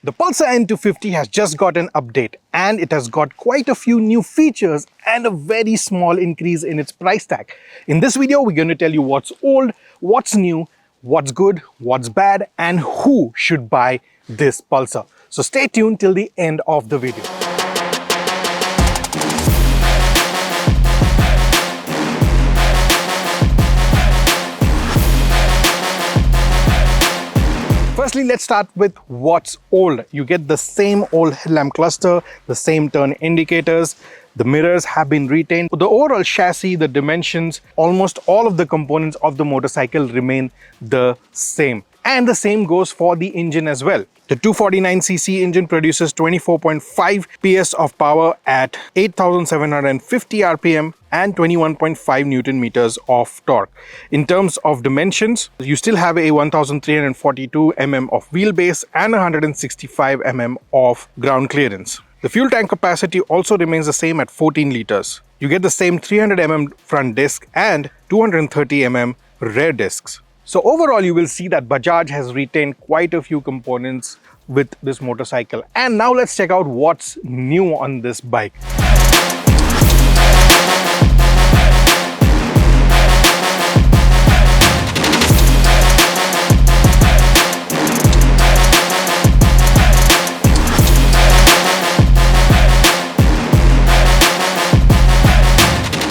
The Pulsar N250 has just got an update and it has got quite a few new features and a very small increase in its price tag. In this video, we're going to tell you what's old, what's new, what's good, what's bad, and who should buy this Pulsar. So stay tuned till the end of the video. Firstly, let's start with what's old. You get the same old headlamp cluster, the same turn indicators, the mirrors have been retained. The overall chassis, the dimensions, almost all of the components of the motorcycle remain the same. And the same goes for the engine as well. The 249cc engine produces 24.5 PS of power at 8,750 RPM and 21.5 Newton meters of torque. In terms of dimensions, you still have a 1,342 mm of wheelbase and 165 mm of ground clearance. The fuel tank capacity also remains the same at 14 liters. You get the same 300 mm front disc and 230 mm rear discs. So overall, you will see that Bajaj has retained quite a few components with this motorcycle. And now let's check out what's new on this bike.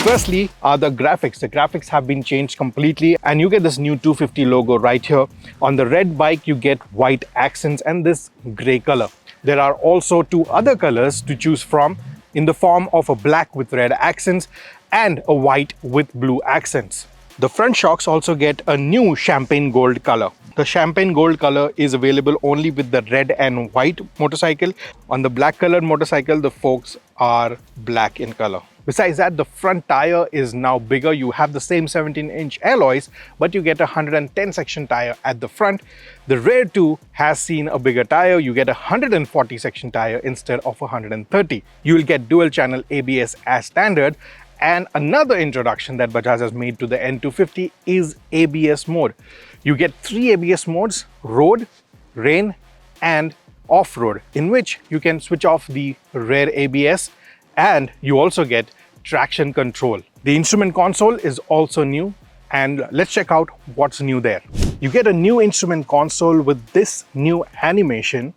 Firstly are the graphics. The graphics have been changed completely and you get this new 250 logo right here. On the red bike, you get white accents and this grey color. There are also two other colors to choose from in the form of a black with red accents and a white with blue accents. The front shocks also get a new champagne gold color. The champagne gold color is available only with the red and white motorcycle. On the black colored motorcycle, the forks are black in color. Besides that, the front tire is now bigger. You have the same 17-inch alloys, but you get a 110 section tire at the front. The rear too has seen a bigger tire. You get a 140 section tire instead of 130. You will get dual channel ABS as standard. And another introduction that Bajaj has made to the N250 is ABS mode. You get 3 ABS modes: road, rain, and off-road, in which you can switch off the rear ABS and you also get traction control. The instrument console is also new and let's check out what's new there. You get a new instrument console with this new animation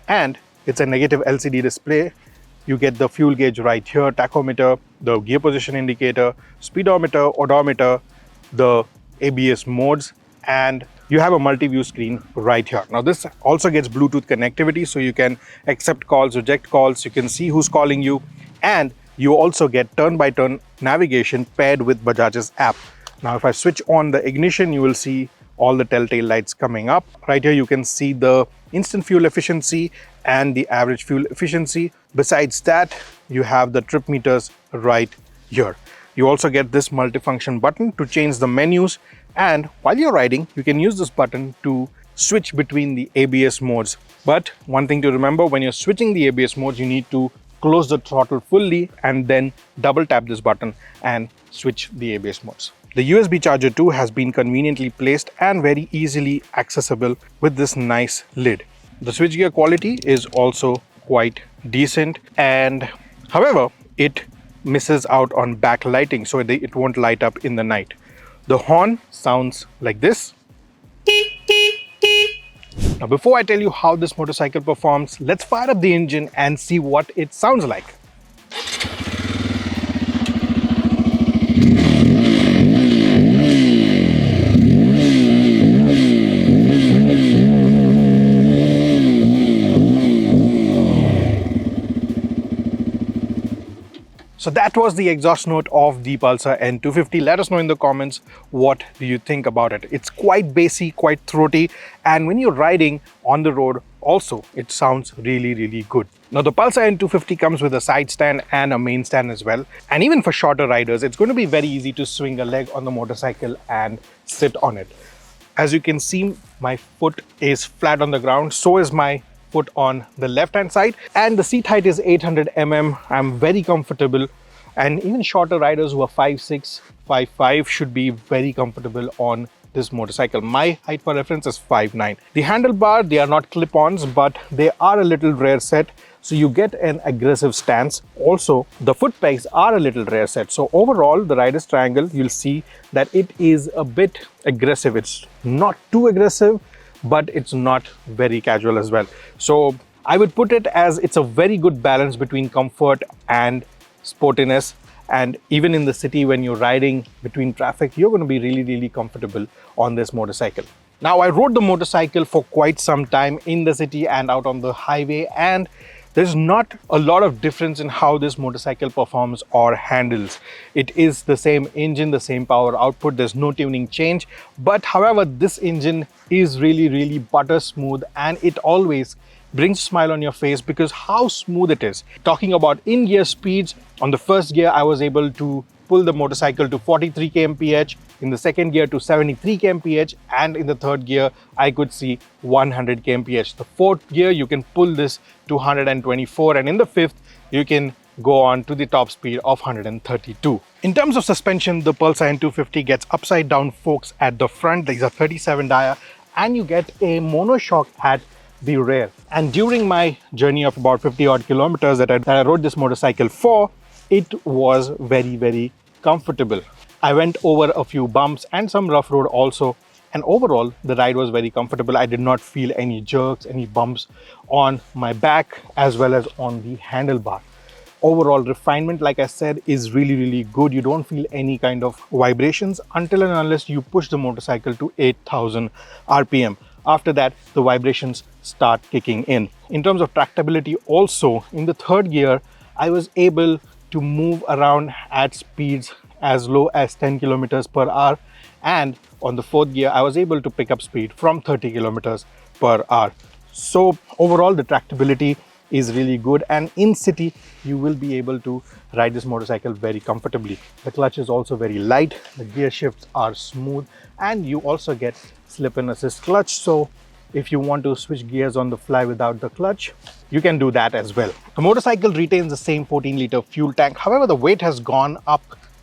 and it's a negative LCD display. You get the fuel gauge right here, tachometer, the gear position indicator, speedometer, odometer, the ABS modes, and you have a multi-view screen right here. Now this also gets Bluetooth connectivity, so you can accept calls, reject calls, you can see who's calling you, and you also get turn-by-turn navigation paired with Bajaj's app. Now if I switch on the ignition, you will see all the telltale lights coming up. Right here you can see the instant fuel efficiency and the average fuel efficiency. Besides that, you have the trip meters right here. You also get this multifunction button to change the menus, and while you're riding, you can use this button to switch between the ABS modes. But one thing to remember, when you're switching the ABS modes, you need to close the throttle fully and then double tap this button and switch the ABS modes. The USB charger too has been conveniently placed and very easily accessible with this nice lid. The switchgear quality is also quite decent, and however, it misses out on backlighting, so it won't light up in the night. The horn sounds like this. Now, before I tell you how this motorcycle performs, let's fire up the engine and see what it sounds like. So that was the exhaust note of the Pulsar N250. Let us know in the comments, what do you think about it? It's quite bassy, quite throaty, and when you're riding on the road also, it sounds really, really good. Now the Pulsar N250 comes with a side stand and a main stand as well. And even for shorter riders, it's going to be very easy to swing a leg on the motorcycle and sit on it. As you can see, my foot is flat on the ground, so is my foot on the left hand side, and the seat height is 800 mm. I'm very comfortable, and even shorter riders who are 5'6", 5'5" should be very comfortable on this motorcycle. My height for reference is 5'9". The handlebar, they are not clip-ons, but they are a little rear set, so you get an aggressive stance. Also, the foot pegs are a little rear set. So overall, the rider's triangle, you'll see that it is a bit aggressive. It's not too aggressive, but it's not very casual as well. So I would put it as it's a very good balance between comfort and sportiness. And even in the city, when you're riding between traffic, you're going to be really comfortable on this motorcycle. Now, I rode the motorcycle for quite some time in the city and out on the highway, and there's not a lot of difference in how this motorcycle performs or handles. It is the same engine, the same power output, there's no tuning change. But however, this engine is really butter smooth, and it always brings a smile on your face because how smooth it is. Talking about in-gear speeds, on the first gear, I was able to pull the motorcycle to 43 kmph, in the second gear to 73 kmph, and in the third gear, I could see 100 kmph. The fourth gear, you can pull this to 124, and in the fifth, you can go on to the top speed of 132. In terms of suspension, the Pulsar N250 gets upside down forks at the front. These are 37 dia, and you get a monoshock at the rear. And during my journey of about 50 odd kilometers that I rode this motorcycle for, it was very comfortable. I went over a few bumps and some rough road also, and overall the ride was very comfortable. I did not feel any jerks, any bumps on my back as well as on the handlebar. Overall refinement, like I said, is really good. You don't feel any kind of vibrations until and unless you push the motorcycle to 8,000 RPM. After that, the vibrations start kicking in. In terms of tractability also, in the third gear, I was able to move around at speeds as low as 10 kilometers per hour. And on the fourth gear, I was able to pick up speed from 30 kilometers per hour. So overall, the tractability is really good, and in city you will be able to ride this motorcycle very comfortably. The clutch is also very light, the gear shifts are smooth, and you also get slip and assist clutch. So if you want to switch gears on the fly without the clutch, you can do that as well. The motorcycle retains the same 14-liter fuel tank. However, the weight has gone up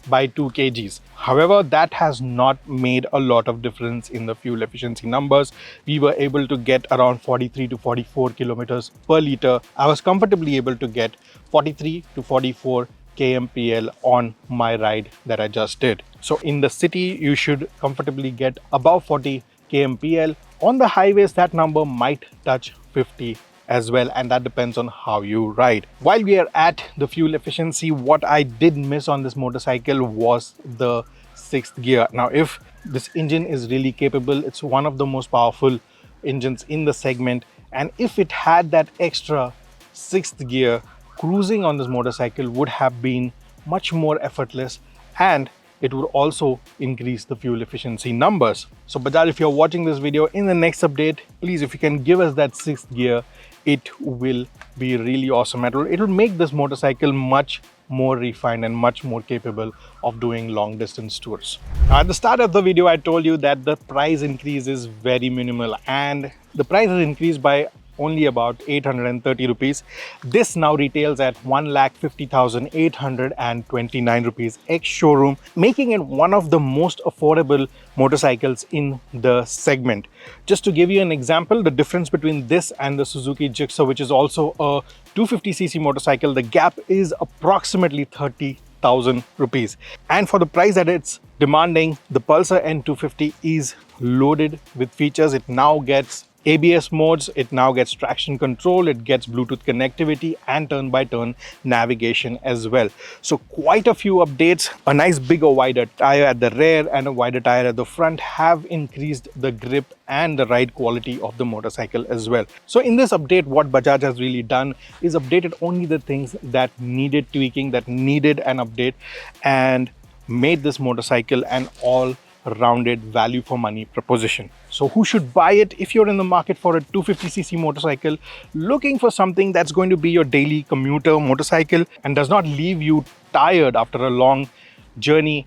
by 2 kgs. However, that has not made a lot of difference in the fuel efficiency numbers. We were able to get around 43 to 44 kilometers per liter. I was comfortably able to get 43 to 44 kmpl on my ride that I just did. So in the city, you should comfortably get above 40 kmpl. On the highways, that number might touch 50 as well, and that depends on how you ride. While we are at the fuel efficiency, what I did miss on this motorcycle was the 6th gear. Now, if this engine is really capable, it's one of the most powerful engines in the segment, and if it had that extra 6th gear, cruising on this motorcycle would have been much more effortless, and it would also increase the fuel efficiency numbers. So Bajaj, if you're watching this video, in the next update, please, if you can give us that 6th gear, it will be really awesome. It will make this motorcycle much more refined and much more capable of doing long distance tours. Now, at the start of the video, I told you that the price increase is very minimal, and the price has increased by only about 830 rupees. This now retails at 1,50,829 rupees ex-showroom, making it one of the most affordable motorcycles in the segment. Just to give you an example, the difference between this and the Suzuki Gixxer, which is also a 250cc motorcycle, the gap is approximately 30,000 rupees. And for the price that it's demanding, the Pulsar N250 is loaded with features. It now gets ABS modes, it now gets traction control, it gets Bluetooth connectivity and turn-by-turn navigation as well. So quite a few updates. A nice bigger, wider tire at the rear and a wider tire at the front have increased the grip and the ride quality of the motorcycle as well. So in this update, what Bajaj has really done is updated only the things that needed tweaking, that needed an update, and made this motorcycle an all-rounded value for money proposition. So who should buy it? If you're in the market for a 250cc motorcycle, looking for something that's going to be your daily commuter motorcycle and does not leave you tired after a long journey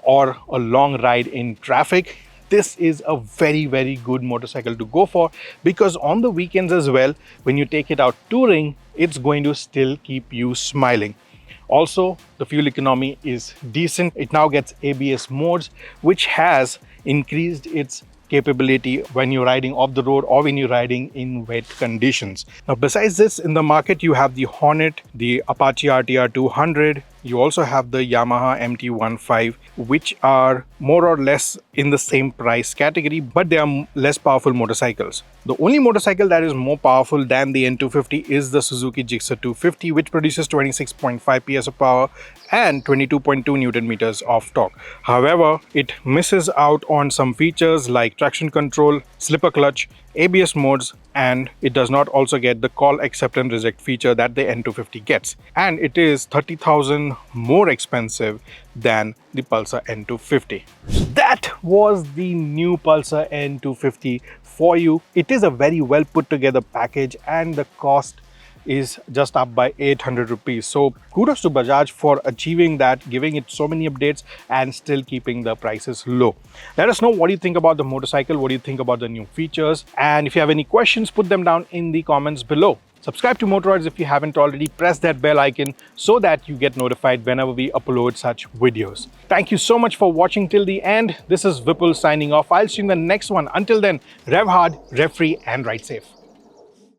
or a long ride in traffic, this is a very good motorcycle to go for, because on the weekends as well, when you take it out touring, it's going to still keep you smiling. Also, the fuel economy is decent. It now gets ABS modes, which has increased its capability when you're riding off the road or when you're riding in wet conditions. Now, besides this, in the market, you have the Hornet, the Apache RTR 200. You also have the Yamaha MT-15, which are more or less in the same price category, but they are less powerful motorcycles. The only motorcycle that is more powerful than the N250 is the Suzuki Gixxer 250, which produces 26.5 PS of power and 22.2 Newton meters of torque. However, it misses out on some features like traction control, slipper clutch, ABS modes, and it does not also get the call accept and reject feature that the N250 gets. And it is 30,000 more expensive than the Pulsar N250. That was the new Pulsar N250 for you. It is a very well put together package and the cost is just up by 800 rupees. So kudos to Bajaj for achieving that, giving it so many updates and still keeping the prices low. Let us know what you think about the motorcycle, what do you think about the new features, and if you have any questions, put them down in the comments below. Subscribe to Motoroids if you haven't already. Press that bell icon so that you get notified whenever we upload such videos. Thank you so much for watching till the end. This is Vipul signing off. I'll see you in the next one. Until then, rev hard, rev free, and ride safe.